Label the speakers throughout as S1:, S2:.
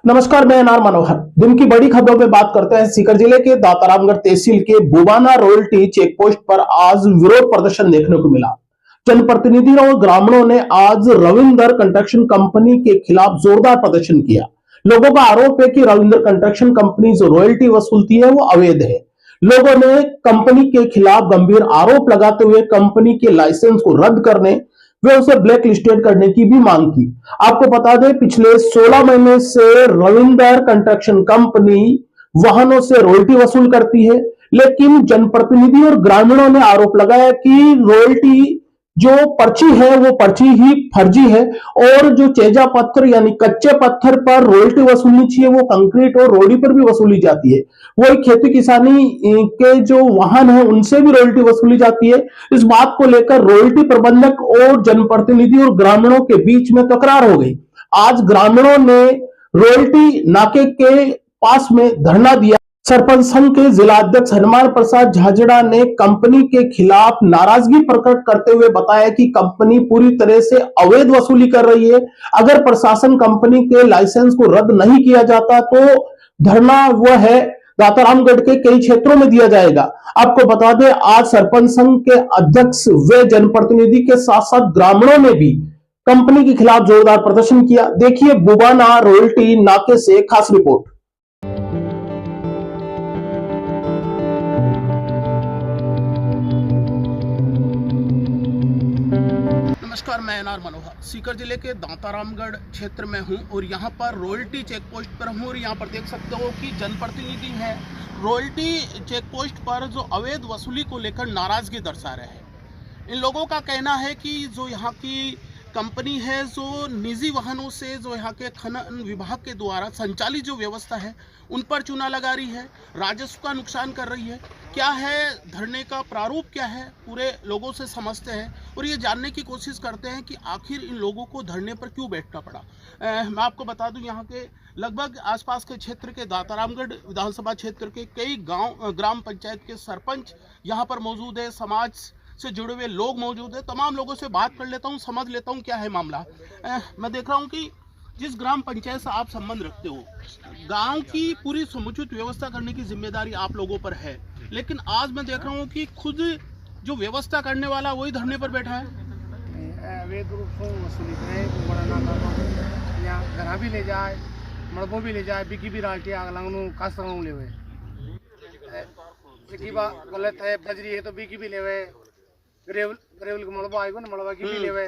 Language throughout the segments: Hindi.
S1: नमस्कार, मैं एनआर मनोहर। दिन की बड़ी खबरों में बात करते हैं। सीकर जिले के दातारामगढ़ तहसील के बुबाना रॉयल्टी चेक पोस्ट पर आज विरोध प्रदर्शन देखने को मिला। जनप्रतिनिधियों और ग्रामीणों ने आज रविंदर कंस्ट्रक्शन कंपनी के खिलाफ जोरदार प्रदर्शन किया। लोगों का आरोप है कि रविंदर कंस्ट्रक्शन कंपनी जो रॉयल्टी वसूलती है वो अवैध है। लोगों ने कंपनी के खिलाफ गंभीर आरोप लगाते हुए कंपनी के लाइसेंस को रद्द करने वे उसे ब्लैक लिस्टेड करने की भी मांग की। आपको बता दें, पिछले 16 महीने से रविंदर कंस्ट्रक्शन कंपनी वाहनों से रॉयल्टी वसूल करती है, लेकिन जनप्रतिनिधि और ग्रामीणों ने आरोप लगाया कि रॉयल्टी जो पर्ची है वो पर्ची ही फर्जी है और जो चेजा पत्थर यानी कच्चे पत्थर पर रॉयल्टी वसूलनी चाहिए वो कंक्रीट और रोडी पर भी वसूली जाती है। वही खेती किसानी के जो वाहन है उनसे भी रॉयल्टी वसूली जाती है। इस बात को लेकर रॉयल्टी प्रबंधक और जनप्रतिनिधि और ग्रामीणों के बीच में तकरार हो गई। आज ग्रामीणों ने रॉयल्टी नाके के पास में धरना दिया। सरपंच संघ के जिला अध्यक्ष हनुमान प्रसाद झाझड़ा ने कंपनी के खिलाफ नाराजगी प्रकट करते हुए बताया कि कंपनी पूरी तरह से अवैध वसूली कर रही है। अगर प्रशासन कंपनी के लाइसेंस को रद्द नहीं किया जाता तो धरना वह है दातारामगढ़ के कई क्षेत्रों में दिया जाएगा। आपको बता दें, आज सरपंच संघ के अध्यक्ष व जनप्रतिनिधि के साथ साथ ग्रामीणों ने भी कंपनी के खिलाफ जोरदार प्रदर्शन किया। देखिए बुबाना रॉयल्टी नाके से खास रिपोर्ट। नमस्कार, मैं एनआर मनोहर सीकर जिले के दातारामगढ़ क्षेत्र में हूं और यहां पर रॉयल्टी चेक पोस्ट पर हूं और यहां पर देख सकते हो कि जनप्रतिनिधि हैं रॉयल्टी चेक पोस्ट पर जो अवैध वसूली को लेकर नाराजगी दर्शा रहे हैं। इन लोगों का कहना है कि जो यहां की कंपनी है जो निजी वाहनों से जो यहाँ के खनन विभाग के द्वारा संचालित जो व्यवस्था है उन पर चूना लगा रही है, राजस्व का नुकसान कर रही है। क्या है धरने का प्रारूप, क्या है पूरे लोगों से समझते हैं और ये जानने की कोशिश करते हैं कि आखिर इन लोगों को धरने पर क्यों बैठना पड़ा। मैं आपको बता दूं, यहाँ के लगभग आसपास के क्षेत्र के दातारामगढ़ विधानसभा क्षेत्र के कई गांव ग्राम पंचायत के सरपंच यहाँ पर मौजूद है, समाज से जुड़े हुए लोग मौजूद है। तमाम लोगों से बात कर लेता हूँ, समझ लेता हूँ क्या है मामला। मैं देख रहा हूँ कि जिस ग्राम पंचायत से आप संबंध रखते हो, गांव की पूरी समुचित व्यवस्था करने की जिम्मेदारी आप लोगों पर है, लेकिन आज मैं देख रहा हूँ कि खुद जो व्यवस्था करने वाला वही धरने पर बैठा है।
S2: अवैध रूप से वसूली करे तो बड़ा ना यहाँ घरा भी ले जाए, मड़बो भी ले जाए, बिकी भी राल्टी आग लांगनू कास ले हुए बिकी बा गलत है, बजरी है तो बिकी भी ले हुए, ग्रेवल के मड़बा आएगा ना, मड़बा की भी ले हुए,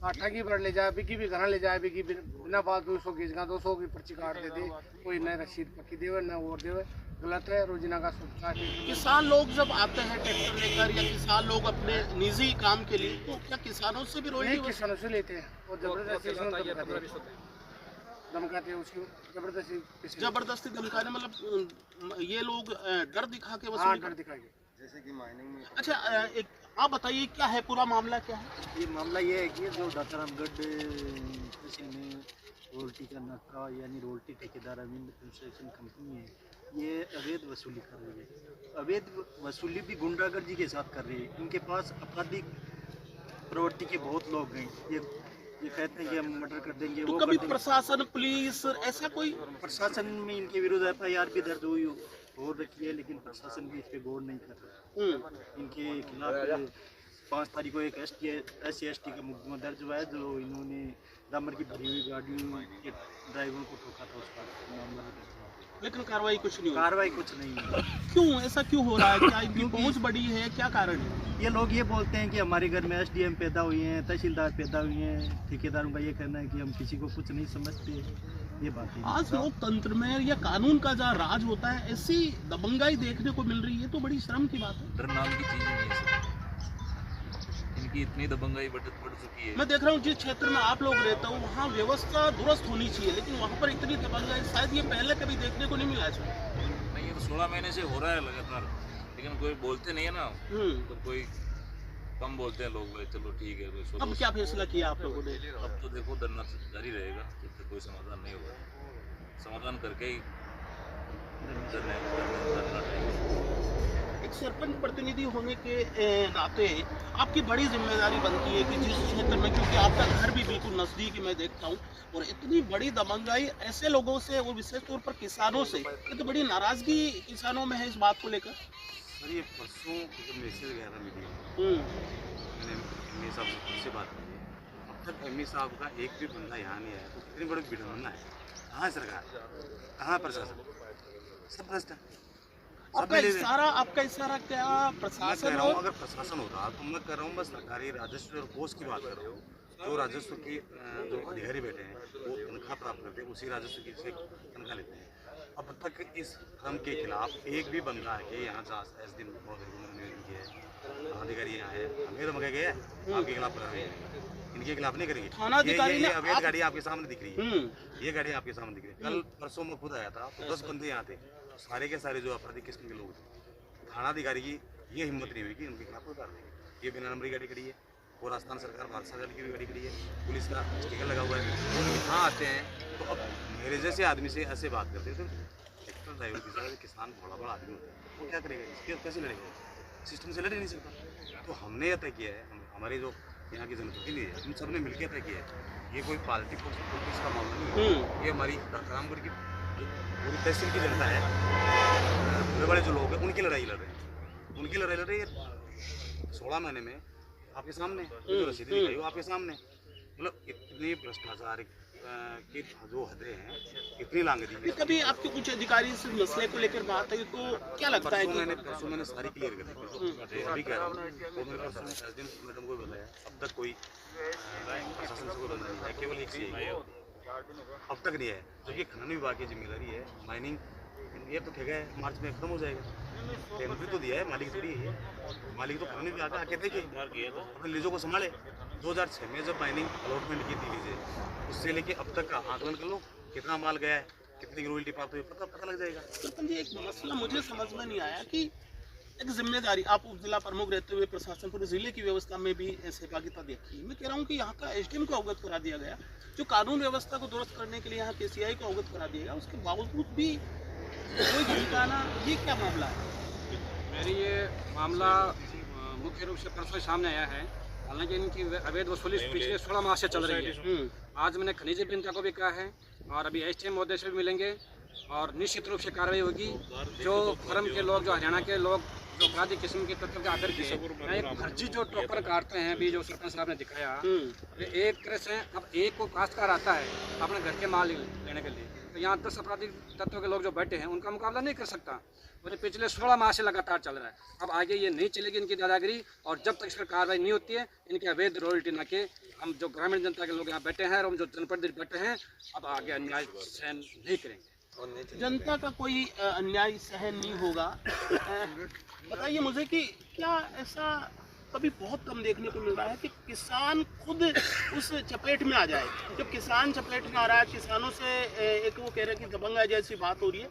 S2: आटा की बड़ ले जाए, बिकी भी घर ले जाए, बिकी बिना बात 200 की जगह 200 की पर्ची काट दे दे, कोई नए रसीद पक्की देवे ना और देवे, गलत है। रोजीना का
S1: किसान लोग जब आते हैं ट्रैक्टर लेकर या किसान लोग अपने निजी काम के लिए, तो क्या किसानों से भी रोटी
S2: किसानों से लेते हैं और धमकाते हैं, उसकी
S1: जबरदस्ती धमकाने, मतलब ये लोग डर दिखा के
S2: डर दिखा के
S3: जैसे कि माइनिंग में।
S1: अच्छा, एक आप बताइए क्या है पूरा मामला, क्या है
S3: ये मामला? ये है कि जो दातारामगढ़ तहसील में रॉयल्टी का नाका यानी रॉयल्टी ठेकेदार रविंद्र कंस्ट्रक्शन कंपनी है, ये अवैध वसूली कर रही है। अवैध वसूली भी गुंडागर्दी के साथ कर रही है। इनके पास आपराधिक प्रवृत्ति के बहुत लोग हैं। ये कहते हैं कि हम मर्डर कर देंगे।
S1: तो कभी प्रशासन, पुलिस, ऐसा कोई
S3: प्रशासन में इनके विरुद्ध FIR भी दर्ज हुई हो रखी है, लेकिन प्रशासन भी इस पर गौर नहीं कर रहा। इनके खिलाफ 5 तारीख को एक SC/ST का मुकदमा दर्ज हुआ है, जो इन्होंने डामर की भरी हुई गाड़ियों के ड्राइवरों को ठोका था, उसका मामला दर्ज हुआ।
S1: लेकिन कार्रवाई कुछ नहीं,
S3: कार्रवाई कुछ नहीं है।
S1: क्यों ऐसा क्यों हो रहा है? क्या इनकी पहुंच बड़ी है, क्या कारण है?
S3: ये लोग ये बोलते हैं कि हमारे घर में SDM पैदा हुए हैं, तहसीलदार पैदा हुए हैं। ठेकेदारों का ये कहना है कि हम किसी को कुछ नहीं समझते। ये बात है।
S1: आज लोकतंत्र में या कानून का जहाँ राज होता है, ऐसी दबंगाई देखने को मिल रही है, तो बड़ी शर्म की बात है।
S4: डर नाम की चीज नहीं है सर। इनकी इतनी दबंगाई बढ़ चुकी है।
S1: मैं देख रहा हूँ जिस क्षेत्र में आप लोग रहते हो वहाँ व्यवस्था दुरुस्त होनी चाहिए, लेकिन वहाँ पर इतनी दबंगाई शायद ये पहले कभी देखने को नहीं मिला है।
S4: नहीं, ये तो 16 महीने से हो रहा है लगातार, लेकिन कोई बोलते नहीं है ना। तो कोई कम बोलते हैं लोग, चलो ठीक है।
S1: अब क्या फैसला किया आप लोगों ने?
S4: अब तो देखो धरना जारी रहेगा जब तक कोई समाधान नहीं होगा। समाधान करके ही धरना
S5: सरपंच प्रतिनिधि होने के नाते आपकी बड़ी जिम्मेदारी बनती है कि जिस क्षेत्र में, क्योंकि आपका घर भी बिल्कुल नज़दीक मैं देखता हूँ, और इतनी बड़ी दबंगाई ऐसे लोगों से, और विशेष तौर पर किसानों से, ये तो बड़ी नाराजगी किसानों में है इस बात को लेकर।
S6: सर ये परसों जब मैसेज गया था मीडिया में, मैंने एम साहब से खुद से बात की है, अब तक एम साहब का एक भी बंदा यहाँ नहीं आया, तो कितनी बड़ी विडम्बना है। कहाँ सरकार, कहाँ प्रशासन, सब भ्रष्ट है।
S5: आपका इशारा क्या
S6: मैं
S5: प्रशासन
S6: कह रहा हूँ
S5: और
S6: अगर प्रशासन होता तो मैं कर रहा हूँ बस सरकारी राजस्व और कोष की बात कर रहा हूँ। जो राजस्व की जो अधिकारी बैठे हैं वो तनख्वाह प्राप्त करते हैं, उसी राजस्व की से तनख्वाह लेते हैं। अब तक इस क्रम के खिलाफ एक भी बंदा है कि यहाँ एस दिन निवेदन किया है, अधिकारी यहाँ है, हमें तो मगर गया है आपके खिलाफ कार्रवाई करेंगे, इनके खिलाफ नहीं करेंगे।
S5: थानाधिकारी
S6: ये अवैध गाड़ी आपके सामने दिख रही है, ये गाड़ी आपके सामने दिख रही है। कल परसों में खुद आया था तो 10 बंदे यहाँ थे, सारे के सारे जो अपराधी किस्म के लोग थे। थानाधिकारी की ये हिम्मत नहीं हुई कि उनके खिलाफ उतार देंगे। ये बिना नंबरी गाड़ी खड़ी है और राजस्थान सरकार भारत सरकार की भी गाड़ी खड़ी है, पुलिस का स्टिकर लगा हुआ है। तो यहाँ आते हैं तो अब मेरे जैसे आदमी से ऐसे बात करते हैं, तो ट्रैक्टर ड्राइवर की तरह किसान बड़ा आदमी होता है, वो क्या करेगा, इसके कैसे लड़ेगा, सिस्टम से लड़ ही नहीं सकता। तो हमने यह तय किया है, हमारे जो यहाँ की जनप्रतिनिधि है, हम सब ने मिलकर तय किया है, ये कोई पार्टी पॉलिटिक्स का मामला नहीं है। ये हमारी रामगढ़ की पूरी तहसील की जनता है, बड़े बड़े जो लोग हैं उनकी लड़ाई लड़ रहे हैं, उनकी लड़ाई लड़ रही है। 16 महीने में आपके सामने जो रसीद दिखाई वो आपके सामने, मतलब इतनी भ्रष्टाचार की जो हदें हैं, इतनी लांगती है।
S5: कभी आपके कुछ अधिकारी इस मसले को लेकर बात है तो क्या लगता है कि
S6: परसों मैंने सारी क्लियर कर दी, अभी कह रहा हूँ, तो मैंने परसों SDM मैडम को बताया, अब तक कोई प्रशासन से कोई बंदा नहीं है, केवल एक से अब तक नहीं है, जो कि खनन विभाग की जिम्मेदारी है। माइनिंग ये तो ठेका है, मार्च में खत्म हो जाएगा, टेंडर तो दिया है, मालिक थोड़ी है, मालिक तो खनन विभाग आके थे कि अपने लीजों को संभाले। 2006 में जब माइनिंग अलॉटमेंट की थी लीजे, उससे लेके अब तक का आकलन कर लो, कितना माल गया है, कितनी रॉयल्टी प्राप्त हुई, पता लग जाएगा।
S5: सरपंच जी, एक मसला मुझे समझ में नहीं आया कि एक जिम्मेदारी, आप उप जिला प्रमुख रहते हुए प्रशासन पूरे जिले की व्यवस्था में भी सहभागिता देखी। मैं कह रहा हूँ कि यहाँ का SDM को अवगत करा दिया गया, जो कानून व्यवस्था को दुरुस्त करने के लिए यहाँ KCI को अवगत करा दिया गया, उसके बावजूद भी कोई झुकाना, ये क्या मामला है?
S7: मेरी ये मामला मुख्य रूप से परसों सामने आया है। हालांकि इनकी अवैध वसूली पिछले 16 माह से चल रही है। आज मैंने खनिज अभियंता को भी कहा है और अभी SDM महोदय से भी मिलेंगे और निश्चित रूप से कार्रवाई होगी। जो फर्म के लोग, जो हरियाणा के लोग, जो अपराधी किस्म के तत्व के आकर के एक फर्जी जो टोकन काटते हैं, अभी जो सरपंच साहब ने दिखाया, एक तरह से अब एक को काश्तकार आता है अपने घर के माल लेने के लिए, तो यहाँ 10 अपराधी तत्वों के लोग जो बैठे हैं उनका मुकाबला नहीं कर सकता। और ये पिछले 16 माह से लगातार चल रहा है। अब आगे ये नहीं चलेगी इनकी दादागिरी, और जब तक इस पर कार्रवाई नहीं होती है, इनके अवैध रॉयल्टी ना के हम जो ग्रामीण जनता के लोग यहाँ बैठे हैं और हम जो जनप्रतिनिधि बैठे हैं, अब आगे अन्याय सहन नहीं करेंगे।
S5: जनता का कोई अन्याय सहन नहीं होगा। बताइए मुझे कि क्या ऐसा कभी बहुत कम देखने को मिल रहा है कि किसान खुद उस चपेट में आ जाए? जब किसान चपेट में आ रहा है, किसानों से एक वो कह रहे हैं कि दबंगा जैसी बात हो रही है,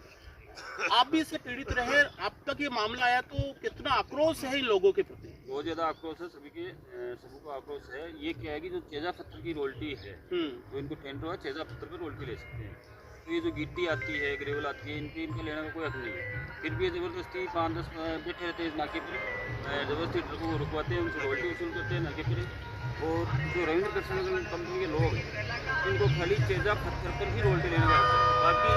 S5: आप भी इससे पीड़ित रहे, आप तक ये मामला आया, तो कितना आक्रोश है इन लोगों के प्रति?
S8: बहुत ज़्यादा आक्रोश है, सभी को आक्रोश है। ये क्या है कि जो तेजा पत्थर की रॉयल्टी है, जो इनको टेंडर है, तेजा पत्थर पर रॉयल्टी ले सकते हैं। तो ये जो गिट्टी आती है, ग्रेवल आती है, इनके लेने में कोई हक नहीं है। फिर भी ये ज़बरदस्ती 5-10 बैठे रहते हैं नाके पर, ज़बरदस्ती ट्रकों को रुकवाते हैं, उनसे रॉयल्टी वसूल करते हैं नाके पर। और जो रविंद्र कृष्ण कंपनी के लोग हैं, इनको खाली तेजा पत्थर पर ही रॉयल्टी लेने का हक है। बाकी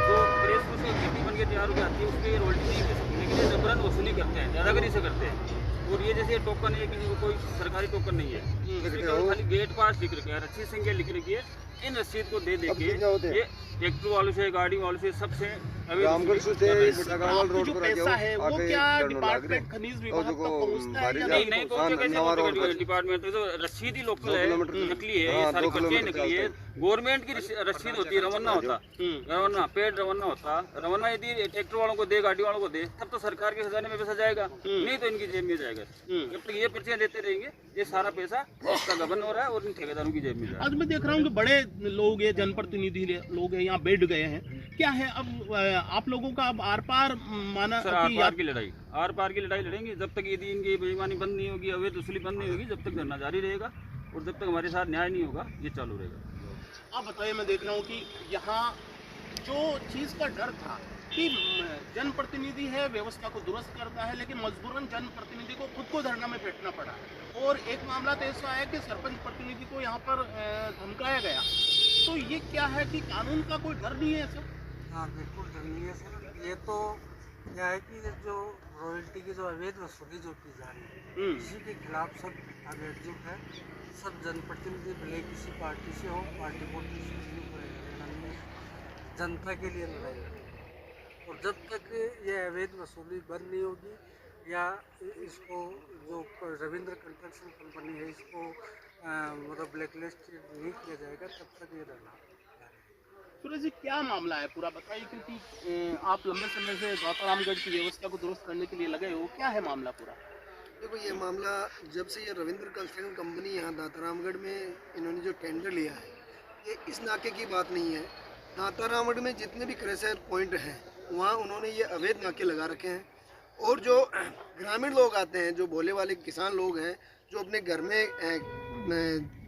S8: जो प्रेस में गिट्टी बन के तैयार हो जाती है, उसके रॉयल्टी नहीं दे सकने के लिए जबरन वसूली करते हैं, दादागिरी से करते हैं। और ये जैसे टोकन है, किसी को कोई सरकारी टोकन नहीं है, खाली गेट पास लिख रखा है, रसीद संख्या लिख रखी है। इन रसीद को दे देके ये ट्रैक्टर वालों से, गाड़ी वालों से, सबसे
S5: जो पैसा है वो क्या डिपार्टमेंट खनिज विभाग तक पहुंचता है या
S8: नहीं? नहीं पहुंचे, कैसे पहुंचेगा डिपार्टमेंट? तो रसीद ही लोकल है, नकली है, ये सारी पर्चियां नकली है। गवर्नमेंट की रसीद होती है, रवाना होता, रवाना पेड रवाना होता। रवाना यदि ट्रैक्टर वालों को दे, गाड़ी वालों को दे, तब तो सरकार के खजाने में पैसा जाएगा, नहीं तो इनकी जेब में जाएगा। जब तक ये पर्चियां देते रहेंगे, ये सारा पैसा इसका गबन हो रहा है और इन ठेकेदारों की जेब में जाएगा।
S5: आज मैं देख रहा हूँ कि बड़े लोग हैं, जनप्रतिनिधि लोग हैं, यहाँ बैठ गए हैं। क्या है अब आप लोगों का अब आर पार माना
S8: सर, आर पार की लड़ाई, आर पार की लड़ाई लड़ेंगे। जब तक यदि इनकी बेईमानी बंद नहीं होगी, अवैध वसूली बंद नहीं होगी, जब तक धरना जारी रहेगा। और जब तक हमारे साथ न्याय नहीं होगा, ये चालू रहेगा।
S5: आप बताइए, मैं देख रहा हूँ कि यहाँ जो चीज़ का डर था कि जनप्रतिनिधि है, व्यवस्था को दुरुस्त करता है, लेकिन मजबूरन जनप्रतिनिधि को खुद को धरना में बैठना पड़ा। और एक मामला तो ऐसा है कि सरपंच प्रतिनिधि को यहाँ पर धमकाया गया, तो ये क्या है कि कानून का कोई डर नहीं है सर?
S9: हाँ बिल्कुल डर नहीं है सर। ये तो क्या है कि जो रॉयल्टी की जो अवैध वसूली जो की जा रही है, इसी के खिलाफ सब अब एकजुट है। सब जनप्रतिनिधि भले किसी पार्टी से हो, पार्टी पॉलिटिक्स नहीं पड़ेगा, जनता के लिए लड़ाई लड़ेगा। और जब तक ये अवैध वसूली बंद नहीं होगी या इसको जो रविंद्र कंस्ट्रक्शन कंपनी है इसको मतलब ब्लैकलिस्ट नहीं किया जाएगा, तब तक ये लड़ना।
S5: सूरज जी, क्या मामला है पूरा बताइए, क्योंकि आप लंबे समय से दातारामगढ़ की व्यवस्था को दुरुस्त करने के लिए लगे हो। क्या है मामला पूरा?
S10: देखो, ये मामला जब से ये रविंद्र कंस्ट्रक्शन कंपनी यहाँ दातारामगढ़ में इन्होंने जो टेंडर लिया है, ये इस नाके की बात नहीं है। दातारामगढ़ में जितने भी क्रैशर पॉइंट हैं वहाँ उन्होंने ये अवैध नाके लगा रखे हैं। और जो ग्रामीण लोग आते हैं, जो भोले वाले किसान लोग हैं, जो अपने घर में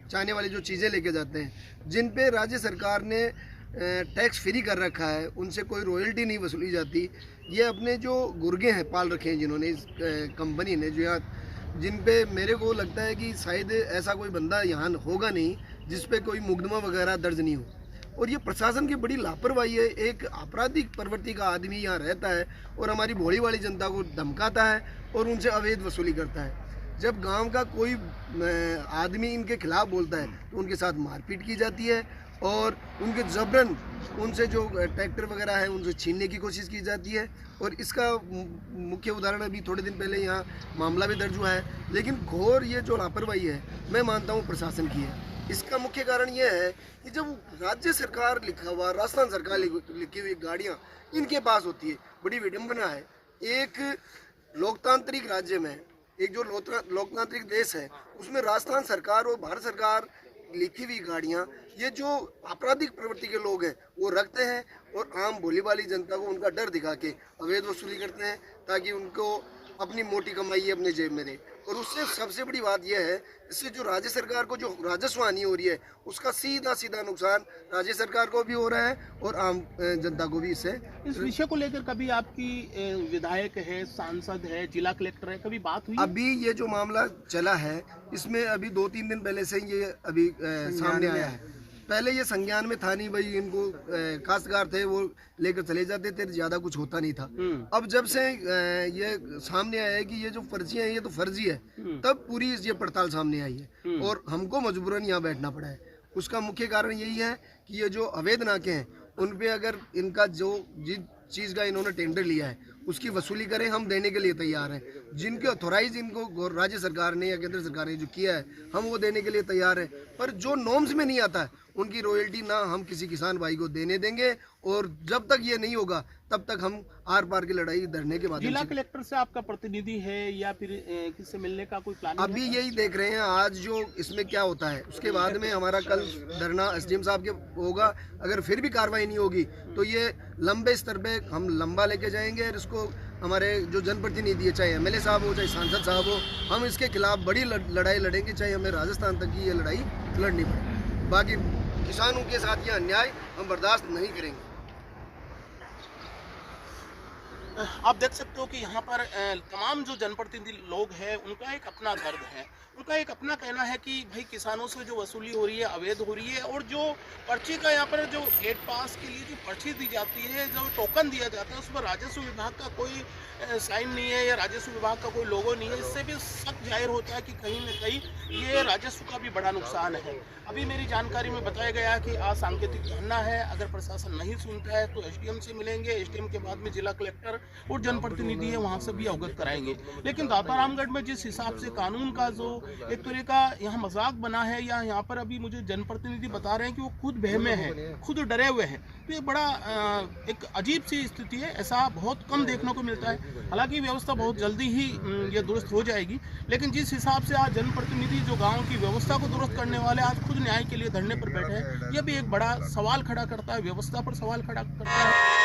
S10: चाहने वाली जो चीज़ें लेके जाते हैं, जिन पे राज्य सरकार ने टैक्स फ्री कर रखा है, उनसे कोई रॉयल्टी नहीं वसूली जाती। ये अपने जो गुर्गे हैं पाल रखे हैं जिन्होंने, इस कंपनी ने, जो यहाँ जिन पे मेरे को लगता है कि शायद ऐसा कोई बंदा यहाँ होगा नहीं जिस पे कोई मुकदमा वगैरह दर्ज नहीं हो। और ये प्रशासन की बड़ी लापरवाही है। एक आपराधिक प्रवृत्ति का आदमी यहाँ रहता है और हमारी भोली वाली जनता को धमकाता है और उनसे अवैध वसूली करता है। जब गांव का कोई आदमी इनके खिलाफ बोलता है तो उनके साथ मारपीट की जाती है और उनके जबरन उनसे जो ट्रैक्टर वगैरह है उनसे छीनने की कोशिश की जाती है। और इसका मुख्य उदाहरण अभी थोड़े दिन पहले यहाँ मामला भी दर्ज हुआ है। लेकिन घोर ये जो लापरवाही है, मैं मानता हूँ प्रशासन की है। इसका मुख्य कारण ये है कि जब राज्य सरकार लिखा हुआ, राजस्थान सरकार लिखी हुई गाड़ियाँ इनके पास होती है, बड़ी विडम्बना है। एक लोकतांत्रिक राज्य में, एक जो लोकतांत्रिक देश है, उसमें राजस्थान सरकार और भारत सरकार लिखी हुई गाड़ियाँ ये जो आपराधिक प्रवृत्ति के लोग हैं वो रखते हैं और आम भोली वाली जनता को उनका डर दिखा के अवैध वसूली करते हैं ताकि उनको अपनी मोटी कमाई अपने जेब में दे। और उससे सबसे बड़ी बात यह है, इससे जो राज्य सरकार को जो राजस्व हानि हो रही है उसका सीधा सीधा नुकसान राज्य सरकार को भी हो रहा है और आम जनता को भी। इससे
S5: इस विषय को लेकर कभी आपकी विधायक है, सांसद है, जिला कलेक्टर है, कभी बात हुई?
S10: अभी ये जो मामला चला है इसमें अभी 2-3 दिन पहले से ये अभी सामने आया है। पहले ये संज्ञान में था नहीं भाई, इनको काश्तकार थे वो लेकर चले जाते थे, ज्यादा कुछ होता नहीं था। अब जब से ये सामने आया है कि ये जो पर्चियां हैं ये तो फर्जी है, तब पूरी ये पड़ताल सामने आई है और हमको मजबूरन यहाँ बैठना पड़ा है। उसका मुख्य कारण यही है कि ये जो अवैध नाके हैं उन पे अगर इनका जो जिस चीज़ का इन्होंने टेंडर लिया है उसकी वसूली करें, हम देने के लिए तैयार हैं। जिनके ऑथोराइज इनको राज्य सरकार ने या केंद्र सरकार ने जो किया है हम वो देने के लिए तैयार हैं। पर जो नॉर्म्स में नहीं आता है उनकी रॉयल्टी ना हम किसी किसान भाई को देने देंगे। और जब तक ये नहीं होगा तब तक हम आर पार की लड़ाई धरने के बाद।
S5: जिला कलेक्टर से आपका प्रतिनिधि है या फिर किससे मिलने का कोई प्लान?
S10: अभी यही देख रहे हैं आज जो इसमें क्या होता है। उसके बाद में हमारा कल धरना एसडीएम साहब के होगा। अगर फिर भी कार्रवाई नहीं होगी तो ये लंबे स्तर पे हम लंबा लेके जाएंगे और इसको हमारे जो जनप्रतिनिधि है, चाहे एमएलए साहब हो चाहे सांसद साहब हो, हम इसके खिलाफ बड़ी लड़ाई लड़ेंगे, चाहे हमें राजस्थान तक की ये लड़ाई लड़नी पड़े। बाकी किसानों के साथ ये अन्याय हम बर्दाश्त नहीं करेंगे।
S5: आप देख सकते हो कि यहाँ पर तमाम जो जनप्रतिनिधि लोग हैं उनका एक अपना दर्द है, उनका एक अपना कहना है कि भाई किसानों से जो वसूली हो रही है अवैध हो रही है। और जो पर्ची का यहाँ पर जो गेट पास के लिए जो पर्ची दी जाती है, जो टोकन दिया जाता है, उस पर राजस्व विभाग का कोई साइन नहीं है या राजस्व विभाग का कोई लोगो नहीं है। इससे भी शक जाहिर होता है कि कहीं न कहीं ये राजस्व का भी बड़ा नुकसान है। अभी मेरी जानकारी में बताया गया कि आज सांकेतिक धरना है, अगर प्रशासन नहीं सुनता है तो एसडीएम से मिलेंगे, एसडीएम के बाद में जिला कलेक्टर और जनप्रतिनिधि है वहाँ से भी अवगत कराएंगे। लेकिन दातारामगढ़ में जिस हिसाब से कानून का जो एक तरह का यहाँ मजाक बना है, या यहाँ पर अभी मुझे जनप्रतिनिधि बता रहे हैं कि वो खुद बहमे में है, खुद डरे हुए हैं, तो ये बड़ा एक अजीब सी स्थिति है। ऐसा बहुत कम देखने को मिलता है। हालांकि व्यवस्था बहुत जल्दी ही ये दुरुस्त हो जाएगी, लेकिन जिस हिसाब से आज जनप्रतिनिधि जो गाँव की व्यवस्था को दुरुस्त करने वाले आज खुद न्याय के लिए धरने पर बैठे हैं, यह भी एक बड़ा सवाल खड़ा करता है, व्यवस्था पर सवाल खड़ा करता है।